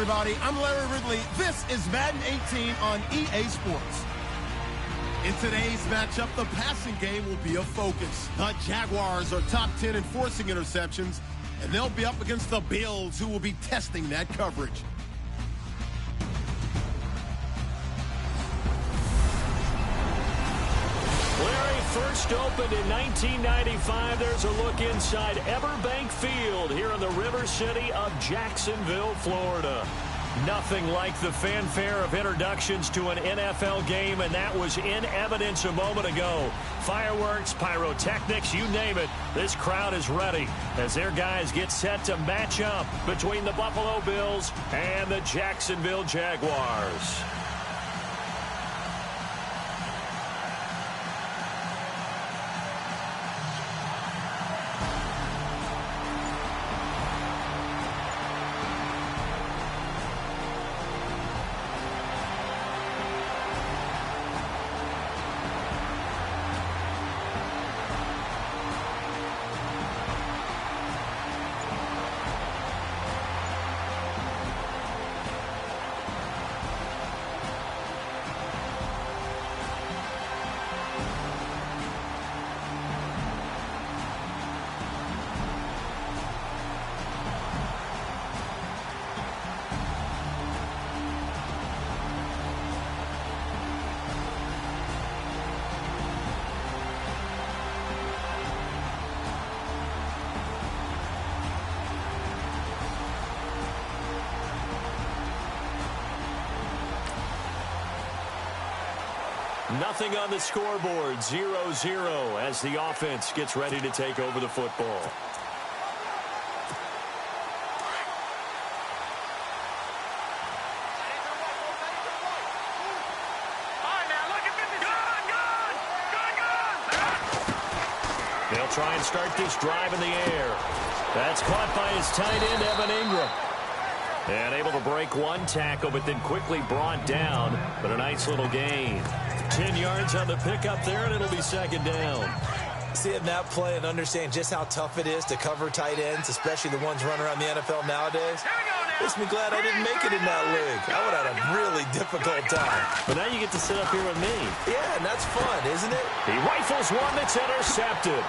everybody. I'm Larry Ridley. This is Madden 18 on EA Sports. In today's matchup, the passing game will be a focus. The Jaguars are top 10 in forcing interceptions, and they'll be up against the Bills, who will be testing that coverage. Larry, first opened in 1995. There's a look inside Everbank Field here in the River City of Jacksonville, Florida. Nothing like the fanfare of introductions to an NFL game, and that was in evidence a moment ago. Fireworks, pyrotechnics, you name it. This crowd is ready as their guys get set to match up between the Buffalo Bills and the Jacksonville Jaguars. Nothing on the scoreboard, 0-0 as the offense gets ready to take over the football. They'll try and start this drive in the air. That's caught by his tight end, Evan Ingram. And able to break one tackle, but then quickly brought down. But a nice little gain. 10 yards on the pickup there, and it'll be second down. Seeing that play and understand just how tough it is to cover tight ends, especially the ones running around the NFL nowadays, makes me glad I didn't make it in that league. I would have had a really difficult time. But now you get to sit up here with me. Yeah, and that's fun, isn't it? He rifles one that's intercepted.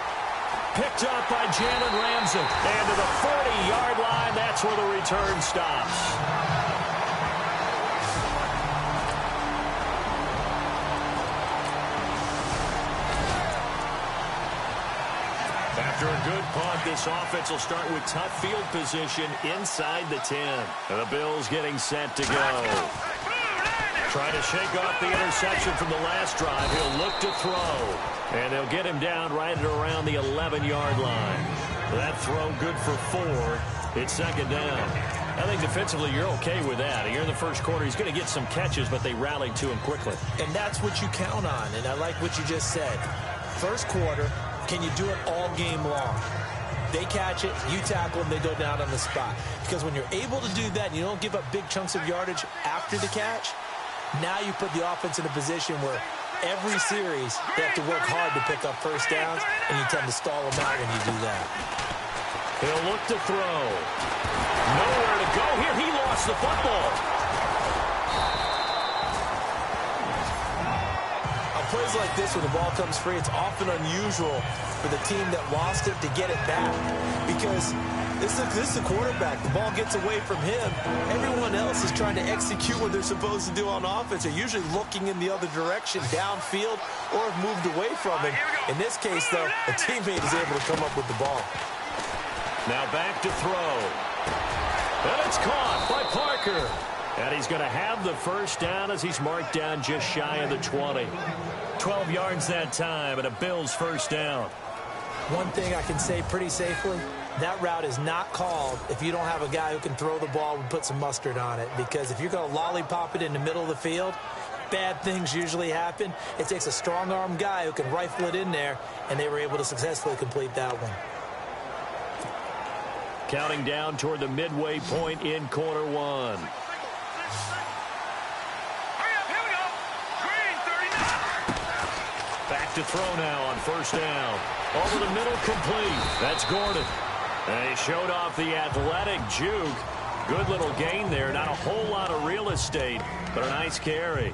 Picked up by Jalen Ramsey. And to the 40-yard line, that's where the return stops. After a good punt, this offense will start with tough field position inside the 10. And the Bills getting set to go. Trying to shake off the interception from the last drive. He'll look to throw. And they'll get him down right at around the 11-yard line. That throw good for 4. It's second down. I think defensively you're okay with that. Here in the first quarter, he's going to get some catches, but they rallied to him quickly. And that's what you count on, and I like what you just said. First quarter, can you do it all game long? They catch it, you tackle them, they go down on the spot. Because when you're able to do that and you don't give up big chunks of yardage after the catch, now you put the offense in a position where every series they have to work hard to pick up first downs, and you tend to stall them out when you do that. He'll look to throw. Nowhere to go here. He lost the football. Plays like this when the ball comes free, it's often unusual for the team that lost it to get it back, because this is the quarterback. The ball gets away from him. Everyone else is trying to execute what they're supposed to do on offense. They're usually looking in the other direction, downfield, or have moved away from him. In this case, though, a teammate is able to come up with the ball. Now back to throw. And it's caught by Parker. And he's going to have the first down as he's marked down just shy of the 20. 12 yards that time, and a Bills first down. One thing I can say pretty safely, that route is not called if you don't have a guy who can throw the ball and put some mustard on it. Because if you're going to lollipop it in the middle of the field, bad things usually happen. It takes a strong-arm guy who can rifle it in there, and they were able to successfully complete that one. Counting down toward the midway point in quarter one. Back to throw now on first down. Over the middle, complete. That's Gordon. And he showed off the athletic juke. Good little gain there. Not a whole lot of real estate, but a nice carry.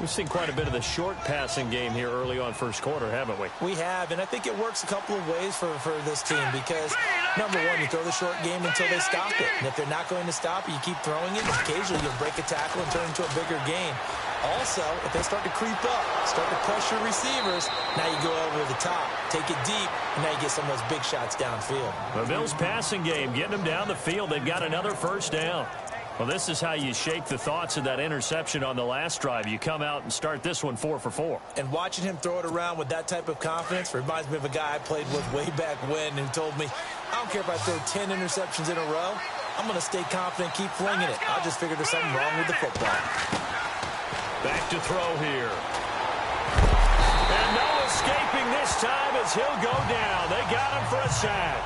We've seen quite a bit of the short passing game here early on first quarter, haven't we? We have, and I think it works a couple of ways for this team because, number one, you throw the short game until they stop it. And if they're not going to stop it, you keep throwing it. Occasionally, you'll break a tackle and turn into a bigger gain. Also, if they start to creep up, start to pressure receivers, now you go over the top, take it deep, and now you get some of those big shots downfield. The Bills passing game, getting them down the field. They've got another first down. Well, this is how you shake the thoughts of that interception on the last drive. You come out and start this one 4 for 4. And watching him throw it around with that type of confidence reminds me of a guy I played with way back when who told me, I don't care if I throw 10 interceptions in a row. I'm going to stay confident, keep flinging it. I just figured there's something wrong with the football. Back to throw here. And no escaping this time as he'll go down. They got him for a sack.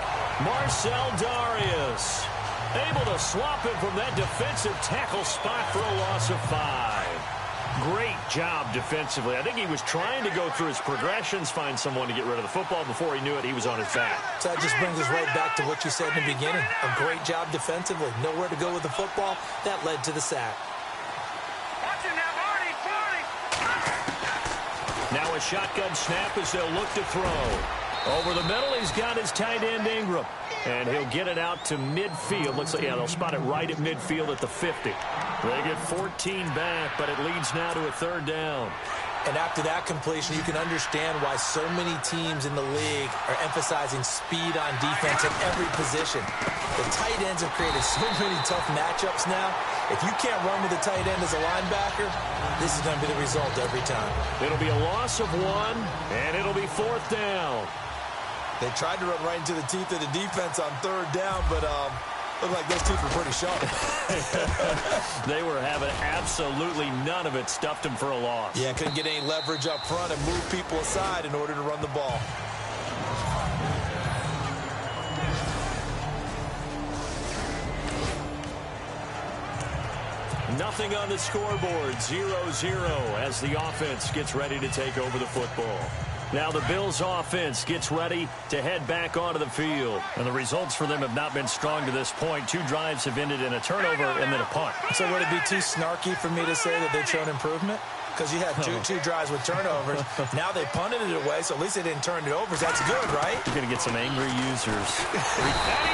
Marcel Darius able to swap him from that defensive tackle spot for a loss of 5. Great job defensively. I think he was trying to go through his progressions, find someone to get rid of the football. Before he knew it, he was on his back. So that just brings us right back to what you said in the beginning. A great job defensively. Nowhere to go with the football. That led to the sack. Now a shotgun snap as they'll look to throw. Over the middle, he's got his tight end Ingram. And he'll get it out to midfield. Looks like, yeah, they'll spot it right at midfield at the 50. They get 14 back, but it leads now to a third down. And after that completion, you can understand why so many teams in the league are emphasizing speed on defense in every position. The tight ends have created so many tough matchups now. If you can't run with a tight end as a linebacker, this is going to be the result every time. It'll be a loss of 1, and it'll be 4th down. They tried to run right into the teeth of the defense on 3rd down, but looked like those teeth were pretty sharp. They were having absolutely none of it. Stuffed them for a loss. Yeah, couldn't get any leverage up front and move people aside in order to run the ball. Nothing on the scoreboard, 0-0 as the offense gets ready to take over the football. Now the Bills offense gets ready to head back onto the field. And the results for them have not been strong to this point. 2 drives have ended in a turnover and then a punt. So would it be too snarky for me to say that they've shown improvement? Because you had two drives with turnovers. Now they punted it away, so at least they didn't turn it over. So that's good, right? You're going to get some angry users. And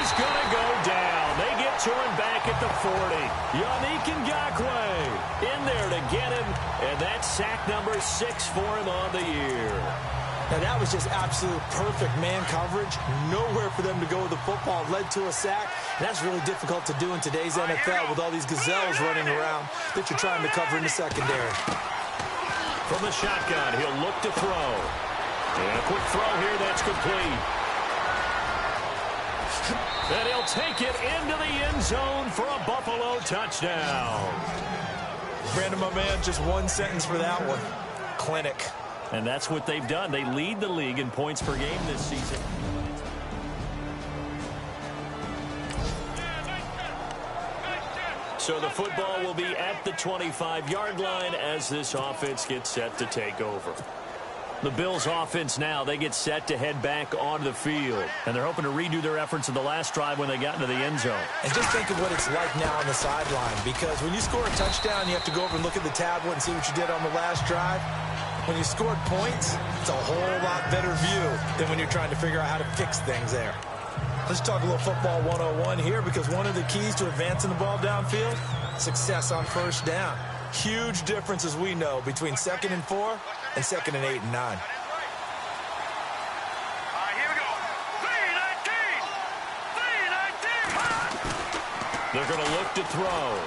he's going to go down. They get to him back at the 40. Yannick Ngakoue in there to get him. And that's sack number 6 for him on the year. Now, that was just absolute perfect man coverage. Nowhere for them to go with the football. Led to a sack. And that's really difficult to do in today's NFL with all these gazelles running around that you're trying to cover in the secondary. From the shotgun, he'll look to throw. And a quick throw here, that's complete. And he'll take it into the end zone for a Buffalo touchdown. Brandon, my man, just one sentence for that one. Clinic. And that's what they've done. They lead the league in points per game this season. So the football will be at the 25-yard line as this offense gets set to take over. The Bills offense now, they get set to head back onto the field. And they're hoping to redo their efforts in the last drive when they got into the end zone. And just think of what it's like now on the sideline. Because when you score a touchdown, you have to go over and look at the tablet and see what you did on the last drive. When you scored points, it's a whole lot better view than when you're trying to figure out how to fix things there. Let's talk a little football 101 here, because one of the keys to advancing the ball downfield, success on first down. Huge difference, as we know, between 2nd and 4 and 2nd and 8 and 9. They're going to look to throw.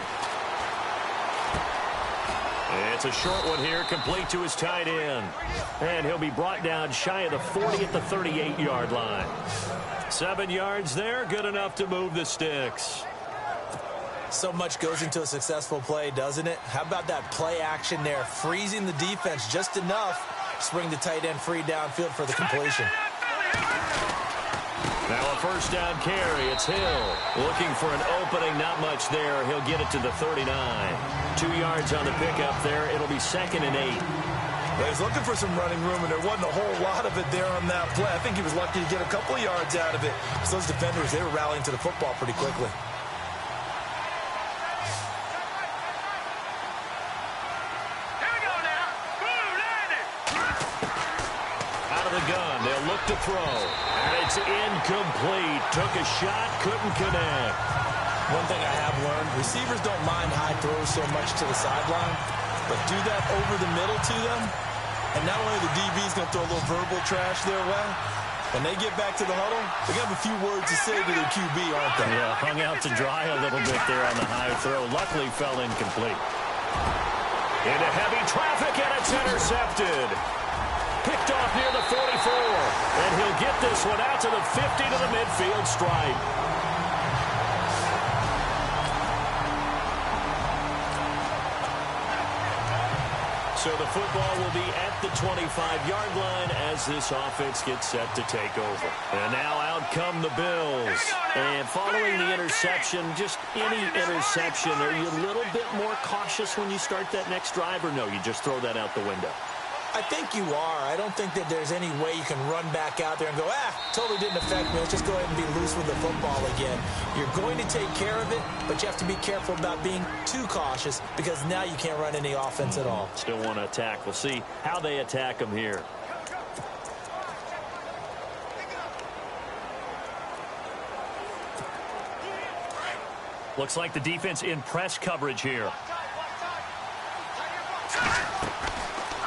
It's a short one here, complete to his tight end. And he'll be brought down shy of the 40 at the 38-yard line. 7 yards there, good enough to move the sticks. So much goes into a successful play, doesn't it? How about that play action there, freezing the defense just enough to bring the tight end free downfield for the completion. Now a first down carry. It's Hill looking for an opening. Not much there. He'll get it to the 39. 2 yards on the pickup there. It'll be 2nd and 8. Well, he's looking for some running room, and there wasn't a whole lot of it there on that play. I think he was lucky to get a couple of yards out of it. Because those defenders, they were rallying to the football pretty quickly. the gun. They'll look to throw. And it's incomplete. Took a shot, couldn't connect. One thing I have learned, receivers don't mind high throws so much to the sideline, but do that over the middle to them, and not only the DB's going to throw a little verbal trash their way, when they get back to the huddle, they're going to have a few words to say to their QB, aren't they? Yeah, hung out to dry a little bit there on the high throw. Luckily fell incomplete. Into heavy traffic, and it's intercepted. Picked off near the 44, and he'll get this one out to the 50 to the midfield stripe. So the football will be at the 25-yard line as this offense gets set to take over. And now out come the Bills. And following the interception, just any interception, are you a little bit more cautious when you start that next drive, or no, you just throw that out the window? I think you are. I don't think that there's any way you can run back out there and go, totally didn't affect me. Let's just go ahead and be loose with the football again. You're going to take care of it, but you have to be careful about being too cautious because now you can't run any offense at all. Still want to attack. We'll see how they attack them here. Looks like the defense in press coverage here.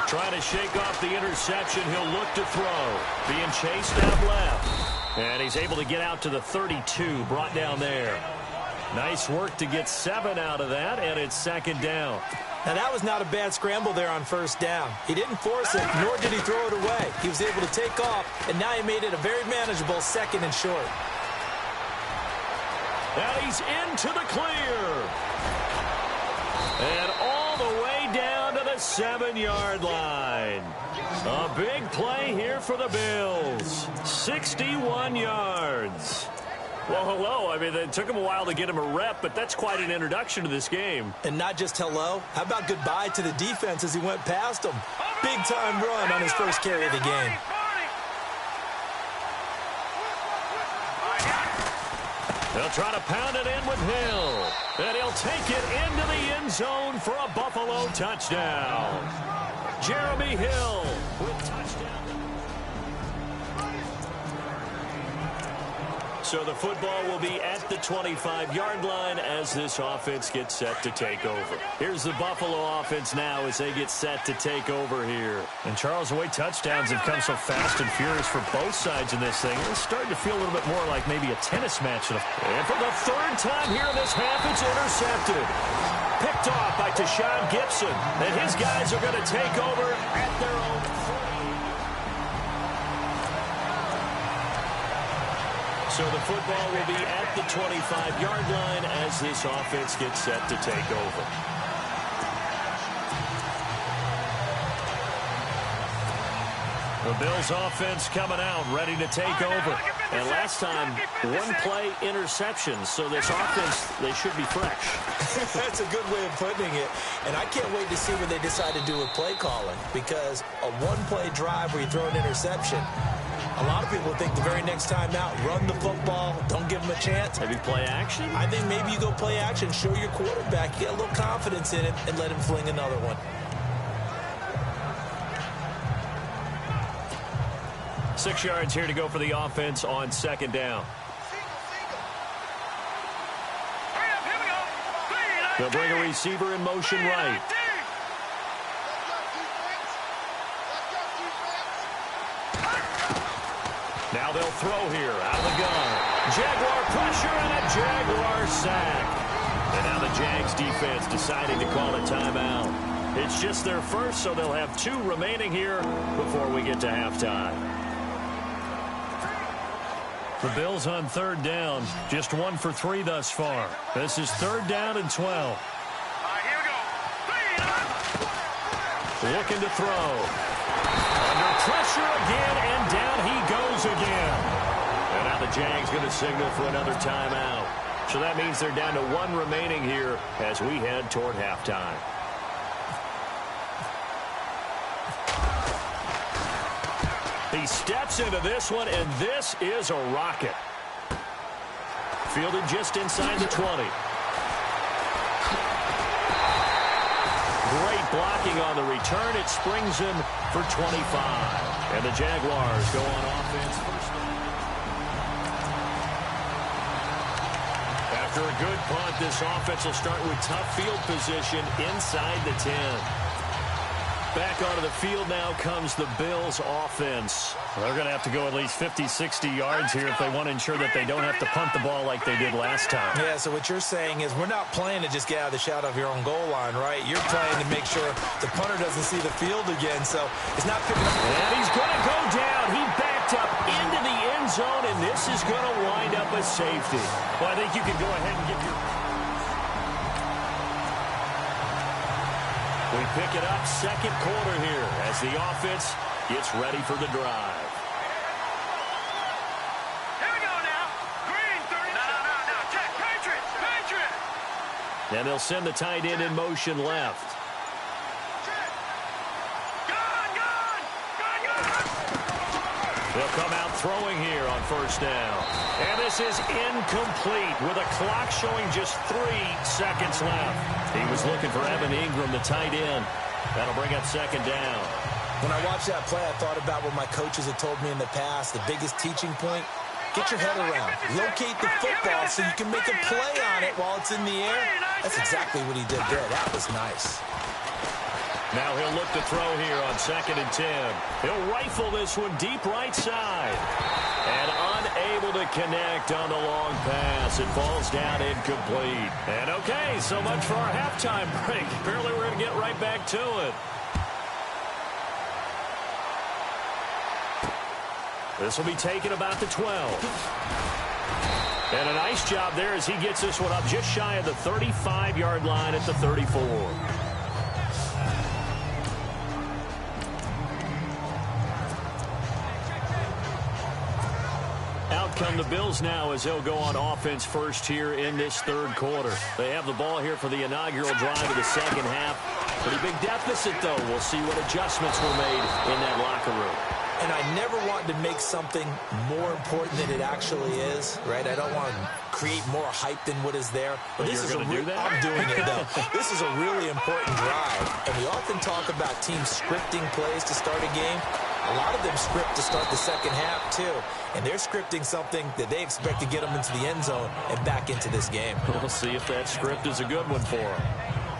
Trying to shake off the interception. He'll look to throw. Being chased out left. And he's able to get out to the 32. Brought down there. Nice work to get 7 out of that. And it's second down. Now, that was not a bad scramble there on first down. He didn't force it, nor did he throw it away. He was able to take off, and now he made it a very manageable second and short. And he's into the clear. And all the way down to the 7-yard line. A big play here for the Bills. 61 yards. Well, hello. I mean, it took him a while to get him a rep, but that's quite an introduction to this game. And not just hello. How about goodbye to the defense as he went past him? Big-time run on his first carry of the game. They'll try to pound it in with Hill. And he'll take it into the end zone for a Buffalo touchdown. Jeremy Hill with touchdown. So the football will be at the 25-yard line as this offense gets set to take over. Here's the Buffalo offense now as they get set to take over here. And Charles, the way touchdowns have come so fast and furious for both sides in this thing, it's starting to feel a little bit more like maybe a tennis match. And for the third time here in this half, it's intercepted. Picked off by Tashawn Gibson. And his guys are going to take over at their own 40. So the football will be at the 25-yard line as this offense gets set to take over. The Bills offense coming out, ready to take over. And last time, one-play interception. So this offense, they should be fresh. That's a good way of putting it. And I can't wait to see what they decide to do with play calling. Because a one-play drive where you throw an interception, a lot of people think the very next time out, run the football, don't give them a chance. Maybe play action? I think maybe you go play action, show your quarterback, get a little confidence in it, and let him fling another one. Six yards here to go for the offense on second down. They'll bring a receiver in motion right. Now they'll throw here out of the gun. Jaguar pressure and a Jaguar sack. And now the Jags defense deciding to call a timeout. It's just their first, so they'll have 2 remaining here before we get to halftime. The Bills on third down, just 1 for 3 thus far. This is third down and 12. Looking to throw. Under pressure again, and down he goes again. And now the Jags going to signal for another timeout. So that means they're down to 1 remaining here as we head toward halftime. He steps into this one, and this is a rocket. Fielded just inside the 20. Great blocking on the return. It springs him for 25. And the Jaguars go on offense first. After a good punt, this offense will start with tough field position inside the 10. Back onto the field now comes the Bills offense. They're going to have to go at least 50, 60 yards here if they want to ensure that they don't have to punt the ball like they did last time. Yeah, so what you're saying is we're not playing to just get out of the shadow of your own goal line, right? You're playing to make sure the punter doesn't see the field again, so it's not picking up. And he's going to go down. He backed up into the end zone, and this is going to wind up a safety. Well, I think you can go ahead and get your... We pick it up second quarter here as the offense gets ready for the drive. Here we go now. Green, 30. No. Check. Patriot. And they'll send the tight end in motion left. They'll come out throwing here on first down. And this is incomplete with a clock showing just 3 seconds left. He was looking for Evan Ingram, the tight end. That'll bring up second down. When I watched that play, I thought about what my coaches had told me in the past. The biggest teaching point, get your head around. Locate the football so you can make a play on it while it's in the air. That's exactly what he did there. That was nice. Now he'll look to throw here on 2nd and 10. He'll rifle this one deep right side. And unable to connect on the long pass. It falls down incomplete. And okay, so much for our halftime break. Apparently we're going to get right back to it. This will be taken about the 12. And a nice job there as he gets this one up just shy of the 35-yard line at the 34. Out come the Bills now as they'll go on offense first here in this third quarter. They have the ball here for the inaugural drive of the second half. Pretty big deficit, though. We'll see what adjustments were made in that locker room. And I never want to make something more important than it actually is, right? I don't want to create more hype than what is there. But Well, this is you're going to do that? I'm doing it, though. This is a really important drive. And we often talk about teams scripting plays to start a game. A lot of them script to start the second half, too. And they're scripting something that they expect to get them into the end zone and back into this game. We'll see if that script is a good one for them.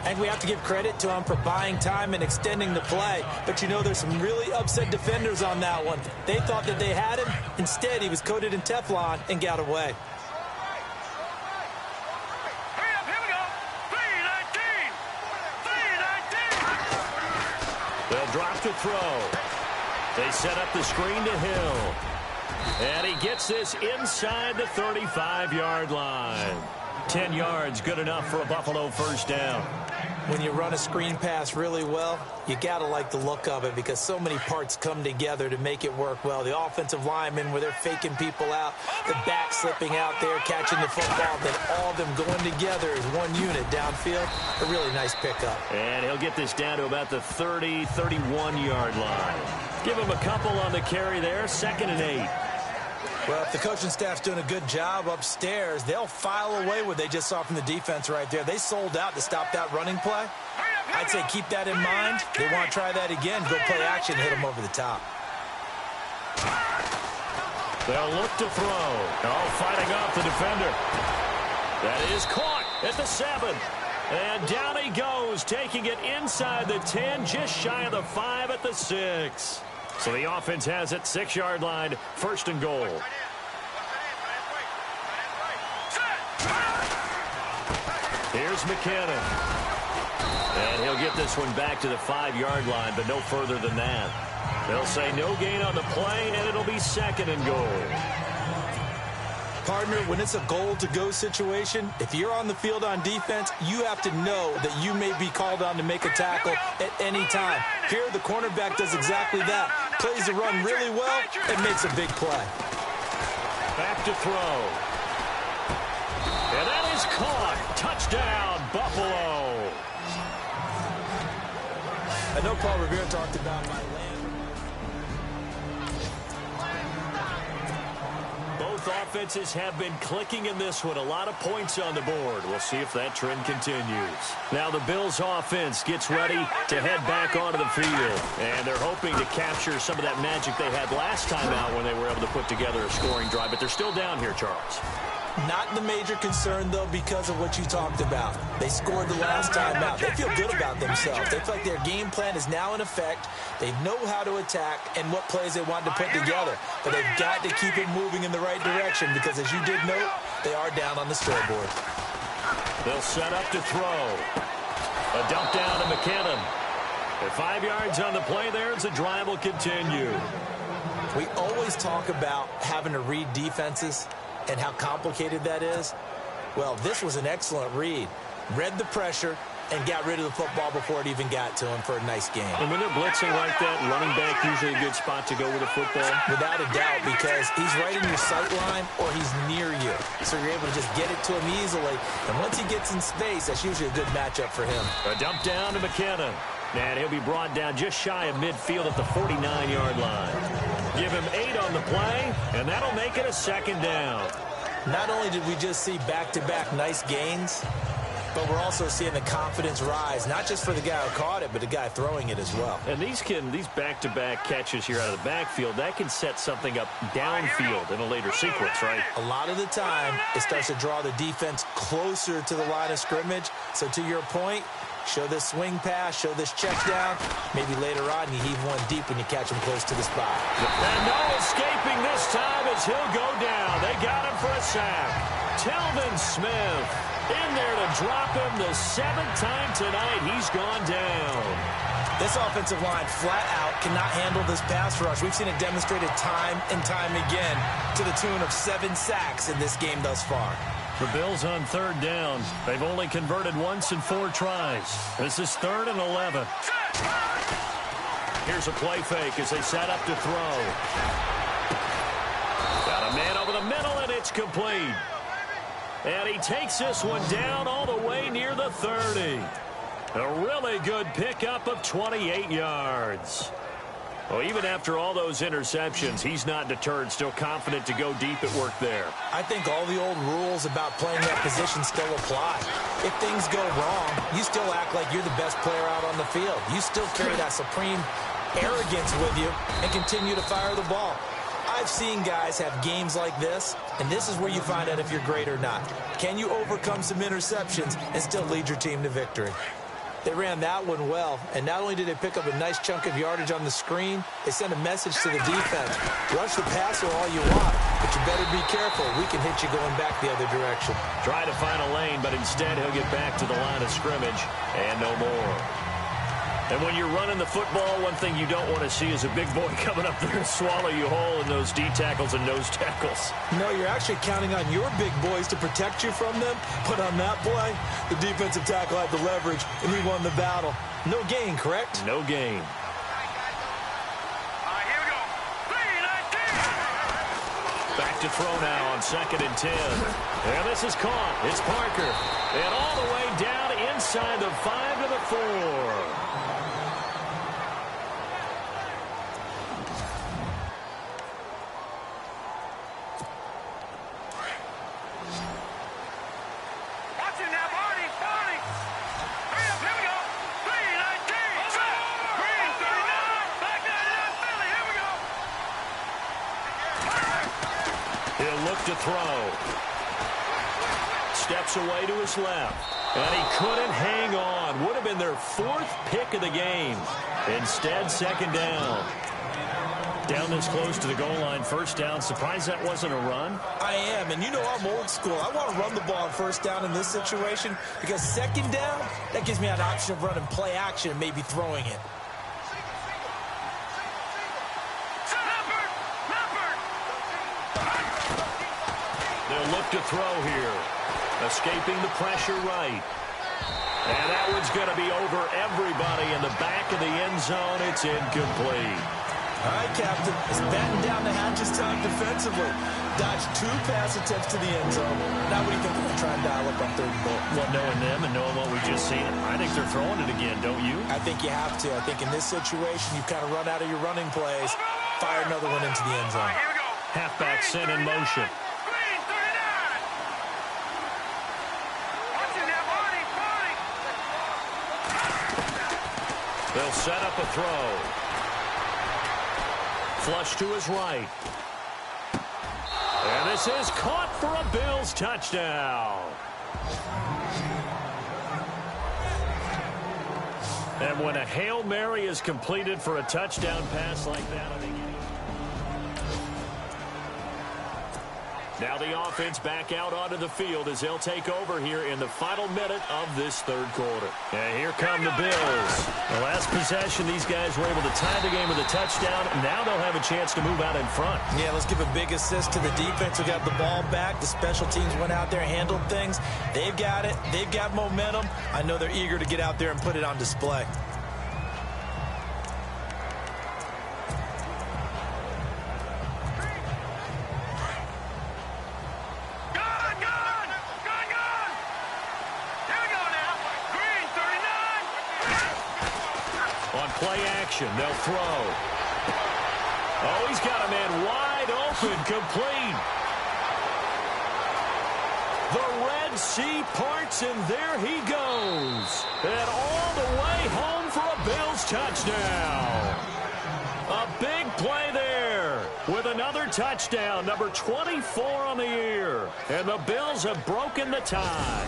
And we have to give credit to him for buying time and extending the play. But, you know, there's some really upset defenders on that one. They thought that they had him. Instead, he was coated in Teflon and got away. Hurry up, here we go. 3-19. They'll drop to throw. They set up the screen to Hill. And he gets this inside the 35-yard line. 10 yards, good enough for a Buffalo first down. When you run a screen pass really well, you got to like the look of it because so many parts come together to make it work well. The offensive linemen where they're faking people out, the back slipping out there, catching the football, then all of them going together as one unit downfield. A really nice pickup. And he'll get this down to about the 30, 31-yard line. Give him a couple on the carry there, 2nd and 8. Well, if the coaching staff's doing a good job upstairs, they'll file away what they just saw from the defense right there. They sold out to stop that running play. I'd say keep that in mind. They want to try that again, go play action, hit them over the top. They'll look to throw. Oh, fighting off the defender. That is caught at the 7. And down he goes, taking it inside the 10, just shy of the 5 at the 6. So the offense has it, 6-yard line, 1st and goal. Here's McKinnon. And he'll get this one back to the 5-yard line, but no further than that. They'll say no gain on the play, and it'll be 2nd and goal. Partner, when it's a goal-to-go situation, if you're on the field on defense, you have to know that you may be called on to make a tackle at any time. Here, the cornerback does exactly that. Plays the run really well and makes a big play. Back to throw. And that is caught. Touchdown, Buffalo. I know Paul Revere talked about my land. Both offenses have been clicking in this one. A lot of points on the board. We'll see if that trend continues. Now the Bills offense gets ready to head back onto the field. And they're hoping to capture some of that magic they had last time out when they were able to put together a scoring drive. But they're still down here, Charles. Not the major concern, though, because of what you talked about. They scored the last time out. They feel good about themselves. They feel like their game plan is now in effect. They know how to attack and what plays they want to put together. But they've got to keep it moving in the right direction because, as you did note, they are down on the scoreboard. They'll set up to throw. A dump down to McKinnon. At 5 yards on the play there, the drive will continue. We always talk about having to read defenses and how complicated that is. Well, this was an excellent read. Read the pressure and got rid of the football before it even got to him for a nice game. And when they're blitzing like that, running back usually a good spot to go with the football? Without a doubt, because he's right in your sight line or he's near you. So you're able to just get it to him easily. And once he gets in space, that's usually a good matchup for him. A dump down to McKinnon. And he'll be brought down just shy of midfield at the 49-yard line. Give him 8 on the play, and that'll make it a second down. Not only did we just see back-to-back nice gains, but we're also seeing the confidence rise, not just for the guy who caught it, but the guy throwing it as well. And these back-to-back catches here out of the backfield, that can set something up downfield in a later sequence, right? A lot of the time, it starts to draw the defense closer to the line of scrimmage. So to your point, show this swing pass, show this check down. Maybe later on you heave one deep when you catch him close to the spot. And no escaping this time as he'll go down. They got him for a sack. Telvin Smith in there to drop him the 7th time tonight. He's gone down. This offensive line flat out cannot handle this pass rush. We've seen it demonstrated time and time again to the tune of 7 sacks in this game thus far. The Bills on 3rd down. They've only converted once in 4 tries. This is 3rd and 11. Here's a play fake as they set up to throw. Got a man over the middle, and it's complete. And he takes this one down all the way near the 30. A really good pickup of 28 yards. Well, even after all those interceptions, he's not deterred, still confident to go deep at work there. I think all the old rules about playing that position still apply. If things go wrong, you still act like you're the best player out on the field. You still carry that supreme arrogance with you and continue to fire the ball. I've seen guys have games like this, and this is where you find out if you're great or not. Can you overcome some interceptions and still lead your team to victory? They ran that one well, and not only did they pick up a nice chunk of yardage on the screen, they sent a message to the defense. Rush the passer all you want, but you better be careful. We can hit you going back the other direction. Try to find a lane, but instead he'll get back to the line of scrimmage, and no more. And when you're running the football, one thing you don't want to see is a big boy coming up there and swallow you whole in those D tackles and nose tackles. No, you're actually counting on your big boys to protect you from them. But on that play, the defensive tackle had the leverage, and he won the battle. No gain, correct? No gain. Here we go. 3-19. Back to throw now on 2nd and 10. And this is caught. It's Parker. And all the way down inside the 5 to the 4. To throw. Steps away to his left. And he couldn't hang on. Would have been their 4th pick of the game. Instead, 2nd down. Down this close to the goal line, 1st down. Surprised that wasn't a run? I am, and you know I'm old school. I want to run the ball on 1st down in this situation because 2nd down, that gives me an option of running play action and maybe throwing it. Look to throw here. Escaping the pressure right. And that one's going to be over everybody in the back of the end zone. It's incomplete. All right, Captain. It's batten down the hatches time defensively. Dodged 2 pass attempts to the end zone. Now what do you think they're going to try and dial up on 3rd and goal? Well, knowing them and knowing what we just seen, I think they're throwing it again, don't you? I think you have to. I think in this situation, you've kind of run out of your running plays. Fire another one into the end zone. Halfback sent in motion. They'll set up a throw. Flush to his right. And this is caught for a Bills touchdown. And when a Hail Mary is completed for a touchdown pass like that, I think... Now the offense back out onto the field as they'll take over here in the final minute of this third quarter. And here come the Bills. The last possession, these guys were able to tie the game with a touchdown. Now they'll have a chance to move out in front. Yeah, let's give a big assist to the defense who got the ball back. The special teams went out there and handled things. They've got it. They've got momentum. I know they're eager to get out there and put it on display. Play action. They'll throw. Oh, he's got a man wide open, complete. The Red Sea parts, and there he goes. And all the way home for a Bills touchdown. A big play there with another touchdown, number 24 on the year. And the Bills have broken the tie.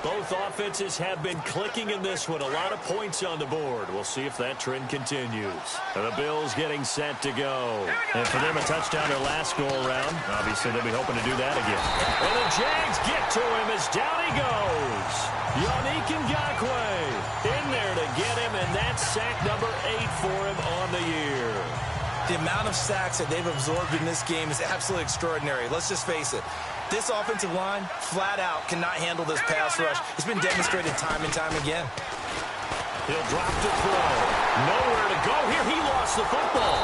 Both offenses have been clicking in this one. A lot of points on the board. We'll see if that trend continues. The Bills getting set to go. And for them, a touchdown their last go-around. Obviously, they'll be hoping to do that again. And the Jags get to him as down he goes. Yannick Ngakoue in there to get him, and that's sack number 8 for him on the year. The amount of sacks that they've absorbed in this game is absolutely extraordinary. Let's just face it. This offensive line, flat out, cannot handle this pass rush. It's been demonstrated time and time again. He'll drop to throw. Nowhere to go here. He lost the football.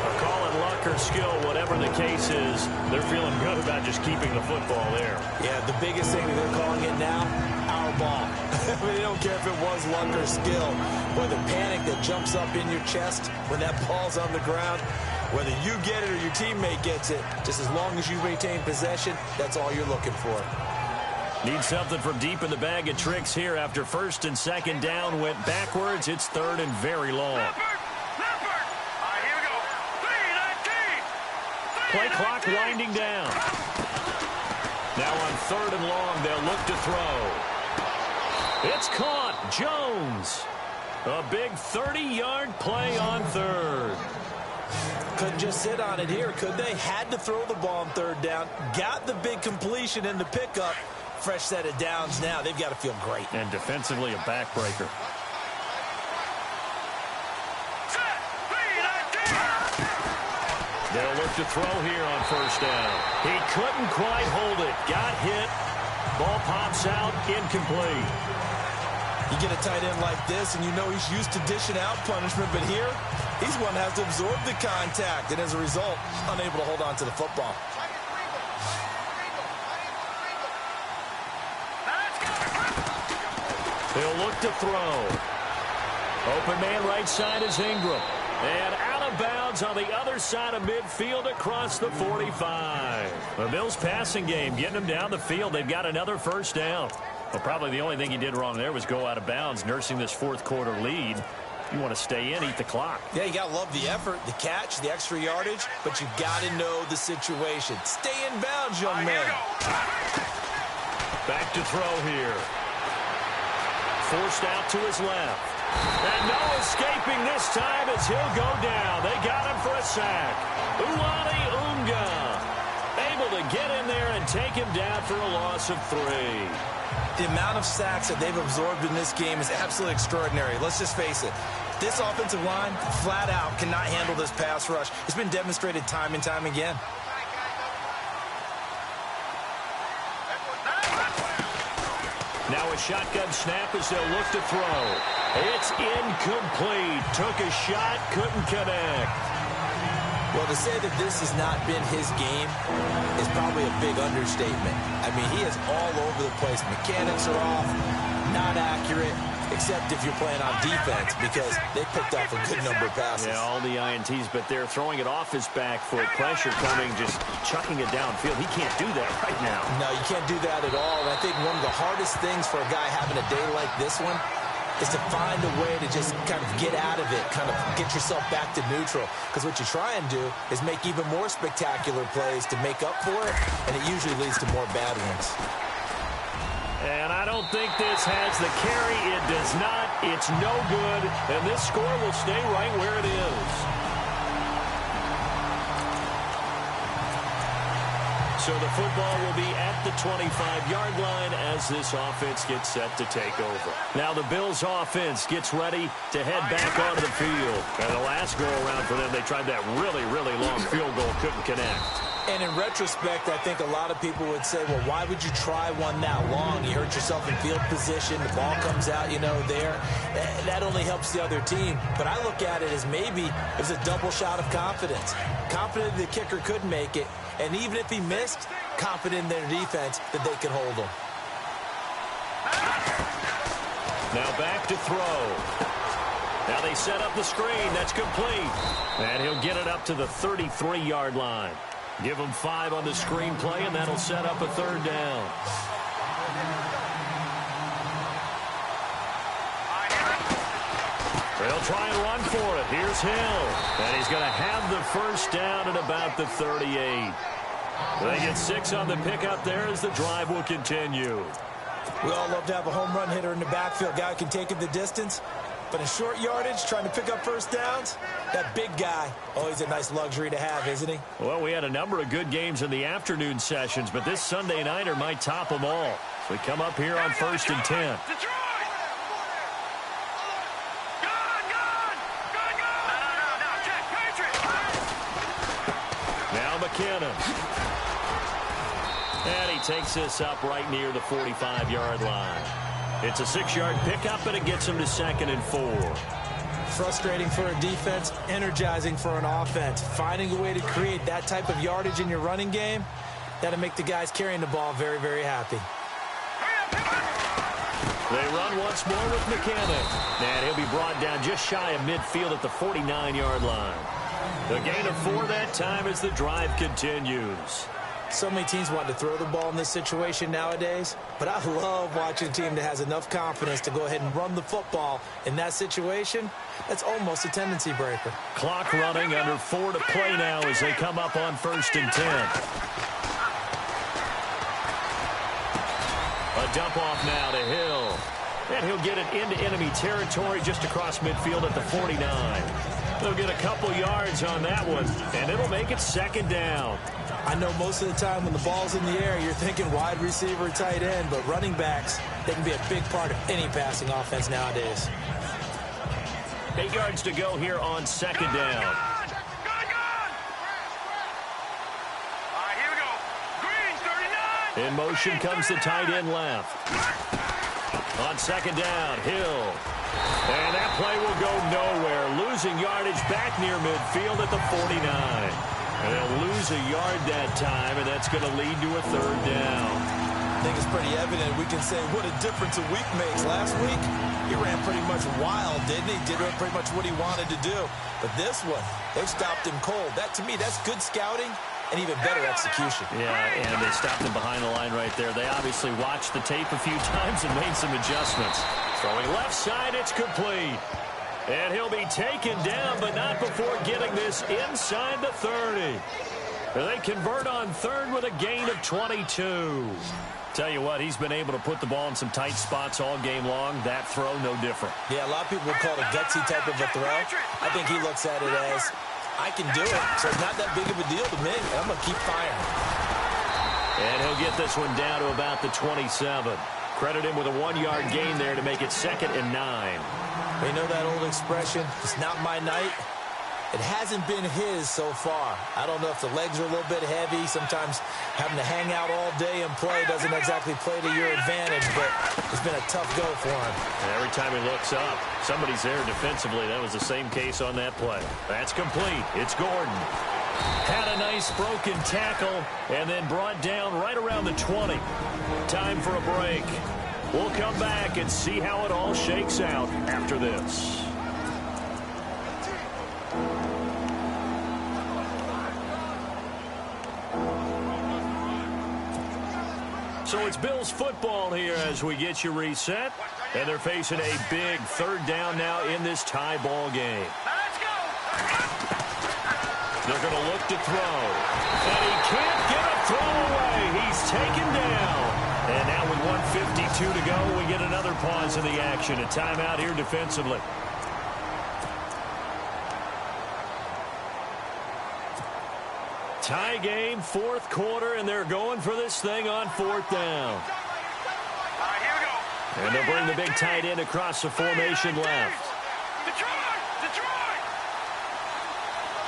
A call in luck or skill, whatever the case is, they're feeling good about just keeping the football there. Yeah, the biggest thing that they're calling it now, our ball. They don't care if it was luck or skill. Boy, the panic that jumps up in your chest when that ball's on the ground, whether you get it or your teammate gets it, just as long as you maintain possession, that's all you're looking for. Need something from deep in the bag of tricks here after first and second down went backwards. It's third and very long. Here we go. 3-19. Play clock winding down. Now on third and long, they'll look to throw. It's caught. Jones. A big 30-yard play on third. Couldn't just sit on it here, could they? Had to throw the ball on third down. Got the big completion in the pickup. Fresh set of downs now. They've got to feel great. And defensively, a backbreaker. They'll look to throw here on first down. He couldn't quite hold it. Got hit. Ball pops out. Incomplete. You get a tight end like this, and you know he's used to dishing out punishment, but here, he's one that has to absorb the contact, and as a result, unable to hold on to the football. He'll look to throw. Open man right side is Ingram. And out of bounds on the other side of midfield across the 45. The Bills passing game, getting them down the field. They've got another first down. Well, probably the only thing he did wrong there was go out of bounds, nursing this fourth quarter lead. You want to stay in, eat the clock. Yeah, you got to love the effort, the catch, the extra yardage, but you got to know the situation. Stay in bounds, young man. Back to throw here. Forced out to his left. And no escaping this time as he'll go down. They got him for a sack. Uwani Unga able to get in there and take him down for a loss of 3. The amount of sacks that they've absorbed in this game is absolutely extraordinary. Let's just face it. This offensive line, flat out, cannot handle this pass rush. It's been demonstrated time and time again. Now a shotgun snap as they'll look to throw. It's incomplete. Took a shot, couldn't connect. Well, to say that this has not been his game is probably a big understatement. I mean, he is all over the place. Mechanics are off, not accurate. except if you're playing on defense, because they picked off a good number of passes. Yeah, all the INTs, but they're throwing it off his back foot. Pressure coming, just chucking it downfield. He can't do that right now. No, you can't do that at all. And I think one of the hardest things for a guy having a day like this one is to find a way to just kind of get out of it, kind of get yourself back to neutral. Because what you try and do is make even more spectacular plays to make up for it, and it usually leads to more bad ones. And I don't think this has the carry. It does not. It's no good. And this score will stay right where it is. So the football will be at the 25-yard line as this offense gets set to take over. Now the Bills offense gets ready to head back onto the field. And the last go-around for them, they tried that really, really long field goal, couldn't connect. And in retrospect, I think a lot of people would say, well, why would you try one that long? You hurt yourself in field position. The ball comes out, there. That only helps the other team. But I look at it as maybe it was a double shot of confidence. Confident the kicker could make it. And even if he missed, confident in their defense that they could hold him. Now back to throw. Now they set up the screen. That's complete. And he'll get it up to the 33-yard line. Give him 5 on the screen play, and that'll set up a third down. They'll try and run for it. Here's Hill. And he's going to have the first down at about the 38. They get 6 on the pickup there as the drive will continue. We all love to have a home run hitter in the backfield, guy who can take it the distance. But in short yardage, trying to pick up first downs, that big guy, always a nice luxury to have, isn't he? Well, we had a number of good games in the afternoon sessions, but this Sunday nighter might top them all. So we come up here on 1st and 10. Now McKinnon. And he takes this up right near the 45-yard line. It's a 6-yard pickup, and it gets him to 2nd and 4. Frustrating for a defense, energizing for an offense. Finding a way to create that type of yardage in your running game, that'll make the guys carrying the ball very, very happy. They run once more with McKinnon. And he'll be brought down just shy of midfield at the 49-yard line. A gain of 4 that time as the drive continues. So many teams want to throw the ball in this situation nowadays, but I love watching a team that has enough confidence to go ahead and run the football in that situation. That's almost a tendency breaker. Clock running, under 4 to play now as they come up on 1st and 10. A dump off now to Hill. And he'll get it into enemy territory just across midfield at the 49. They'll get a couple yards on that one, and it'll make it 2nd down. I know most of the time when the ball's in the air, you're thinking wide receiver, tight end, but running backs, they can be a big part of any passing offense nowadays. 8 yards to go here on 2nd down. All right, here we go. Green, 39. In motion comes the tight end left. On 2nd down, Hill. And that play will go nowhere. Losing yardage back near midfield at the 49. And they'll lose a yard that time, and that's going to lead to a 3rd down. I think it's pretty evident. We can say what a difference a week makes. Last week, he ran pretty much wild, didn't he? Did pretty much what he wanted to do. But this one, they stopped him cold. That, to me, that's good scouting and even better execution. Yeah, and they stopped him behind the line right there. They obviously watched the tape a few times and made some adjustments. Throwing left side, it's complete. And he'll be taken down, but not before getting this inside the 30. They convert on 3rd with a gain of 22. Tell you what, he's been able to put the ball in some tight spots all game long. That throw, no different. Yeah, a lot of people would call it a gutsy type of a throw. I think he looks at it as, I can do it, so it's not that big of a deal to me. I'm going to keep firing. And he'll get this one down to about the 27. Credit him with a 1-yard gain there to make it 2nd and 9. You know that old expression, it's not my night? It hasn't been his so far. I don't know if the legs are a little bit heavy. Sometimes having to hang out all day and play doesn't exactly play to your advantage, but it's been a tough go for him. And every time he looks up, somebody's there defensively. That was the same case on that play. That's complete. It's Gordon. Had a nice broken tackle and then brought down right around the 20. Time for a break. We'll come back and see how it all shakes out after this. So it's Bills football here as we get you reset. And they're facing a big third down now in this tie ball game. They're going to look to throw. And he can't get a throw away. He's taken down. And now with 1:52 to go, we get another pause in the action. A timeout here defensively. Tie game, fourth quarter, and they're going for this thing on fourth down. Here we go. And they'll bring the big tight end across the formation left. Detroit! Detroit!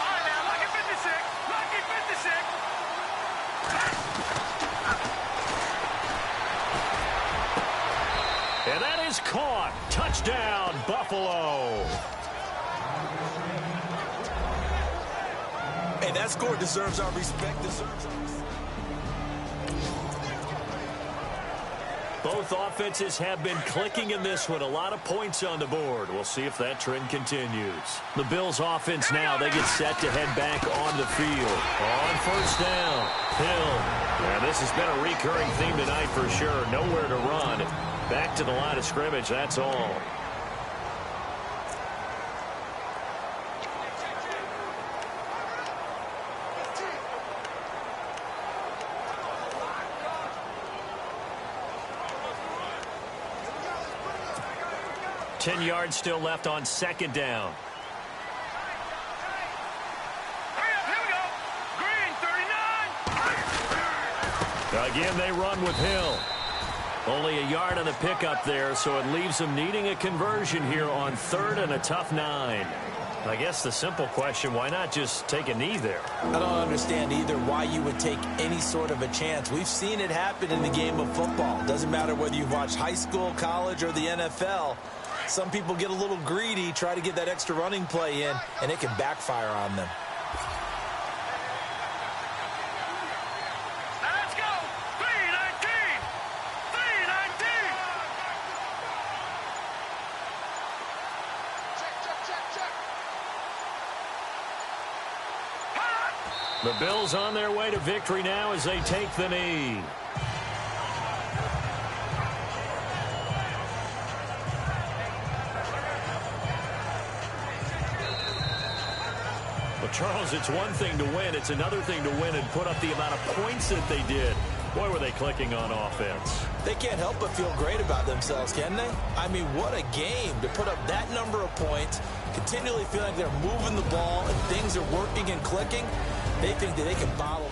All right, now, lucky 56. Lucky 56. And that is caught. Touchdown, Buffalo. Hey, that score deserves our respect. Both offenses have been clicking in this one. A lot of points on the board. We'll see if that trend continues. The Bills offense now, they get set to head back on the field. On first down, Hill. And this has been a recurring theme tonight for sure. Nowhere to run. Back to the line of scrimmage, that's all. Ten yards still left on second down. Hurry up, here we go. Green, 39. Again, they run with Hill. Only a yard on the pickup there, so it leaves them needing a conversion here on third and a tough 9. I guess the simple question, why not just take a knee there? I don't understand either why you would take any sort of a chance. We've seen it happen in the game of football. Doesn't matter whether you've watched high school, college, or the NFL. Some people get a little greedy, try to get that extra running play in, and it can backfire on them. Now let's go. 319. 319. Check. The Bills on their way to victory now as they take the knee. Charles, it's one thing to win. It's another thing to win and put up the amount of points that they did. Boy, were they clicking on offense. They can't help but feel great about themselves, can they? I mean, what a game to put up that number of points, continually feeling like they're moving the ball and things are working and clicking. They think that they can bottle